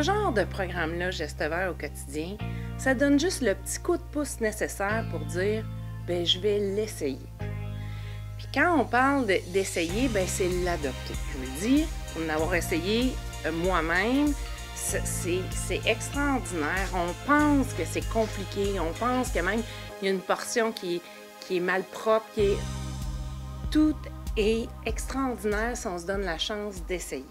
ce genre de programme-là, Gestes Verts au quotidien, ça donne juste le petit coup de pouce nécessaire pour dire « bien, je vais l'essayer ». Puis quand on parle d'essayer, bien, c'est l'adopter. Je vous le dis, pour en avoir essayé moi-même, c'est extraordinaire. On pense que c'est compliqué, on pense que même il y a une portion qui est mal propre, tout est extraordinaire si on se donne la chance d'essayer.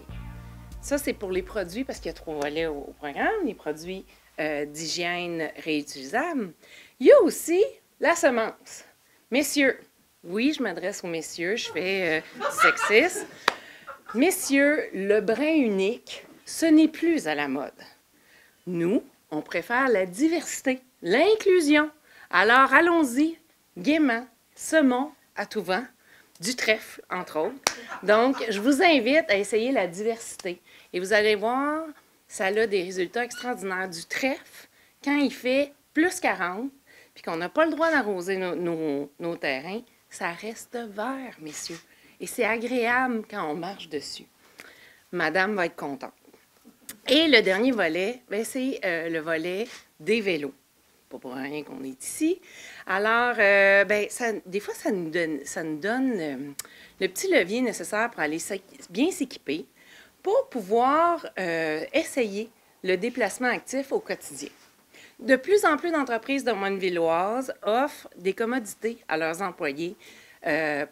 Ça, c'est pour les produits, parce qu'il y a 3 volets au programme, les produits d'hygiène réutilisables. Il y a aussi la semence. Messieurs, oui, je m'adresse aux messieurs, je fais sexiste. Messieurs, le brin unique, ce n'est plus à la mode. Nous, on préfère la diversité, l'inclusion. Alors, allons-y, gaiement, semons à tout vent, du trèfle, entre autres. Donc, je vous invite à essayer la diversité. Et vous allez voir, ça a des résultats extraordinaires. Du trèfle, quand il fait plus 40, puis qu'on n'a pas le droit d'arroser nos terrains, ça reste vert, messieurs. Et c'est agréable quand on marche dessus. Madame va être contente. Et le dernier volet, c'est le volet des vélos. Pas pour rien qu'on est ici. Alors, des fois, ça nous donne le petit levier nécessaire pour aller bien s'équiper pour pouvoir essayer le déplacement actif au quotidien. De plus en plus d'entreprises de Montvilloise offrent des commodités à leurs employés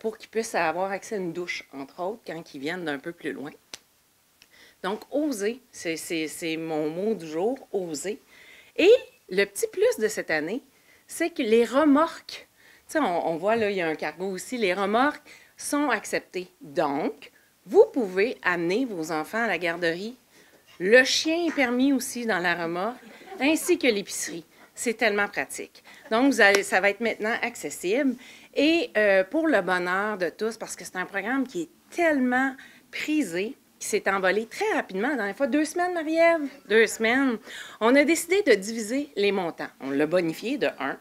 pour qu'ils puissent avoir accès à une douche, entre autres, quand ils viennent d'un peu plus loin. Donc, oser, c'est mon mot du jour, oser. Et le petit plus de cette année, c'est que les remorques, tu sais, on voit là, il y a un cargo aussi, les remorques sont acceptées. Donc, vous pouvez amener vos enfants à la garderie. Le chien est permis aussi dans la remorque, ainsi que l'épicerie. C'est tellement pratique. Donc, ça va être maintenant accessible. Et pour le bonheur de tous, parce que c'est un programme qui est tellement prisé, qui s'est envolé très rapidement. La dernière fois, 2 semaines, Marie-Ève? 2 semaines. On a décidé de diviser les montants. On l'a bonifié de 1.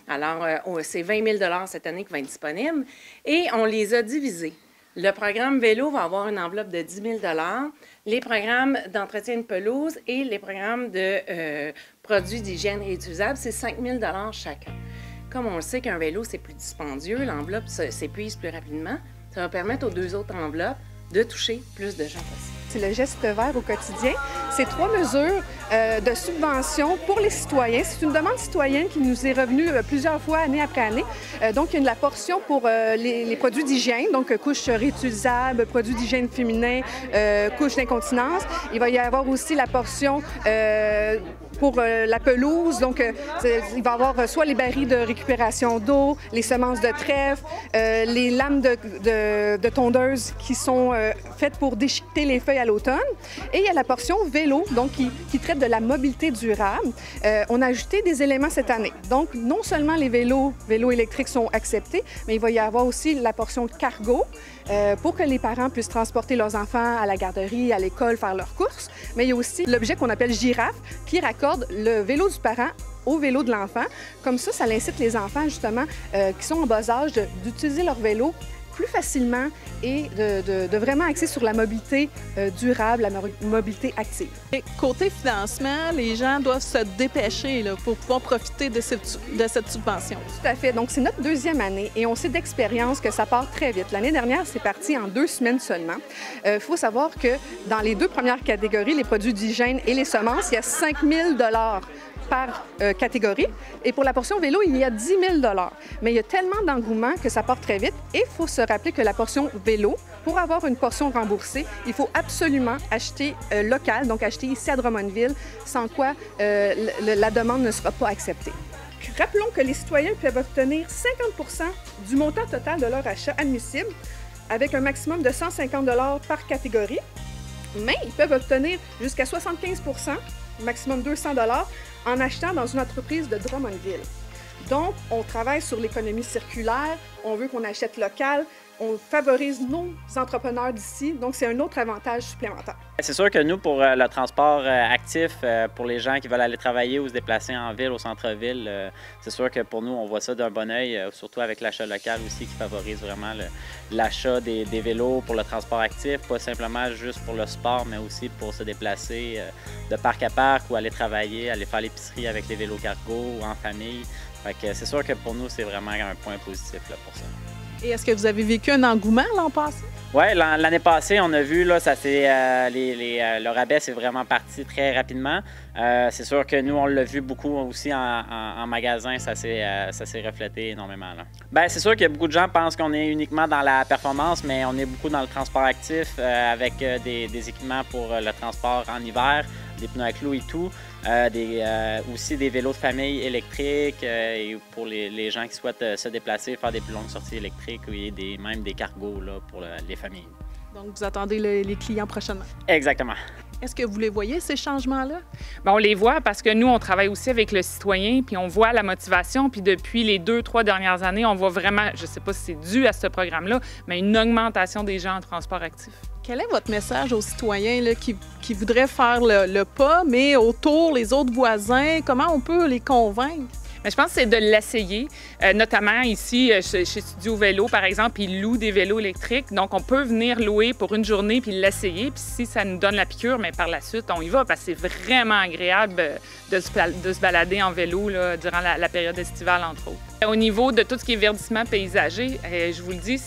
Alors, c'est 20 000 cette année qui va être disponible. Et on les a divisés. Le programme vélo va avoir une enveloppe de 10 000 les programmes d'entretien de pelouse et les programmes de produits d'hygiène réutilisables, c'est 5 000 chacun. Comme on le sait qu'un vélo, c'est plus dispendieux, l'enveloppe s'épuise plus rapidement. Ça va permettre aux 2 autres enveloppes de toucher plus de gens possible. C'est le Geste Vert au quotidien. C'est 3 mesures de subvention pour les citoyens. C'est une demande citoyenne qui nous est revenue plusieurs fois, année après année. Donc, il y a la portion pour les produits d'hygiène, donc couches réutilisables, produits d'hygiène féminin, couches d'incontinence. Il va y avoir aussi la portion pour la pelouse. Donc, il va y avoir soit les barils de récupération d'eau, les semences de trèfle, les lames de tondeuse qui sont faites pour déchiqueter les feuilles à l'automne. Et il y a la portion vélo, donc qui traite de la mobilité durable. On a ajouté des éléments cette année. Donc, non seulement les vélos électriques sont acceptés, mais il va y avoir aussi la portion cargo pour que les parents puissent transporter leurs enfants à la garderie, à l'école, faire leurs courses. Mais il y a aussi l'objet qu'on appelle girafe, qui raccorde le vélo du parent au vélo de l'enfant. Comme ça incite les enfants, justement, qui sont en bas âge, d'utiliser leur vélo plus facilement et de vraiment axer sur la mobilité durable, la mobilité active. Et côté financement, les gens doivent se dépêcher là, pour pouvoir profiter de cette subvention. Tout à fait. Donc, c'est notre 2e année et on sait d'expérience que ça part très vite. L'année dernière, c'est parti en 2 semaines seulement. Il faut savoir que dans les 2 premières catégories, les produits d'hygiène et les semences, il y a 5 000 par catégorie. Et pour la portion vélo, il y a 10 000 Mais il y a tellement d'engouement que ça part très vite. Et il faut se rappeler que la portion vélo, pour avoir une portion remboursée, il faut absolument acheter local, donc acheter ici à Drummondville, sans quoi la demande ne sera pas acceptée. Rappelons que les citoyens peuvent obtenir 50 du montant total de leur achat admissible, avec un maximum de 150 par catégorie. Mais ils peuvent obtenir jusqu'à 75 maximum 200 en achetant dans une entreprise de Drummondville. Donc, on travaille sur l'économie circulaire, on veut qu'on achète local, on favorise nos entrepreneurs d'ici, donc c'est un autre avantage supplémentaire. C'est sûr que nous, pour le transport actif, pour les gens qui veulent aller travailler ou se déplacer en ville, au centre-ville, c'est sûr que pour nous, on voit ça d'un bon œil, surtout avec l'achat local aussi qui favorise vraiment l'achat des vélos pour le transport actif, pas simplement juste pour le sport, mais aussi pour se déplacer de parc à parc ou aller travailler, aller faire l'épicerie avec les vélos cargo ou en famille. Fait que c'est sûr que pour nous, c'est vraiment un point positif là, pour ça. Et est-ce que vous avez vécu un engouement l'an passé? Oui, l'année passée, on a vu, là, ça le rabais, c'est vraiment parti très rapidement. C'est sûr que nous, on l'a vu beaucoup aussi en magasin, ça s'est reflété énormément. Bien, c'est sûr que beaucoup de gens pensent qu'on est uniquement dans la performance, mais on est beaucoup dans le transport actif avec des équipements pour le transport en hiver, des pneus à clous et tout. Aussi des vélos de famille électriques et pour les gens qui souhaitent se déplacer, faire des plus longues sorties électriques et même des cargos là, pour les familles. Donc, vous attendez les clients prochainement? Exactement. Est-ce que vous les voyez, ces changements-là? Bien, on les voit parce que nous, on travaille aussi avec le citoyen, puis on voit la motivation. Puis depuis les 2-3 dernières années, on voit vraiment, je ne sais pas si c'est dû à ce programme-là, mais une augmentation des gens en transport actif. Quel est votre message aux citoyens là, qui voudraient faire le pas, mais autour, les autres voisins, comment on peut les convaincre? Mais je pense que c'est de l'essayer, notamment ici chez Studio Vélo, par exemple, ils louent des vélos électriques. Donc, on peut venir louer pour une journée puis l'essayer. Puis si ça nous donne la piqûre, mais par la suite, on y va parce que c'est vraiment agréable de se balader en vélo là, durant la période estivale, entre autres. Au niveau de tout ce qui est verdissement paysager, je vous le dis,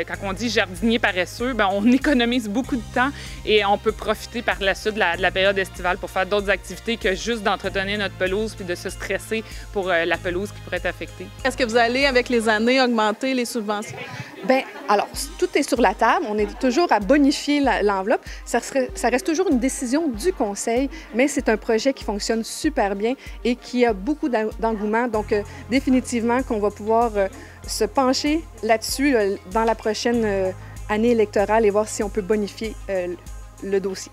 quand on dit jardinier paresseux, bien, on économise beaucoup de temps et on peut profiter par la suite de la période estivale pour faire d'autres activités que juste d'entretenir notre pelouse puis de se stresser pour la pelouse qui pourrait être affectée. Est-ce que vous allez, avec les années, augmenter les subventions? Bien, alors, tout est sur la table. On est toujours à bonifier l'enveloppe. Ça reste toujours une décision du conseil, mais c'est un projet qui fonctionne super bien et qui a beaucoup d'engouement. Donc, définitivement qu'on va pouvoir se pencher là-dessus dans la prochaine année électorale et voir si on peut bonifier le dossier.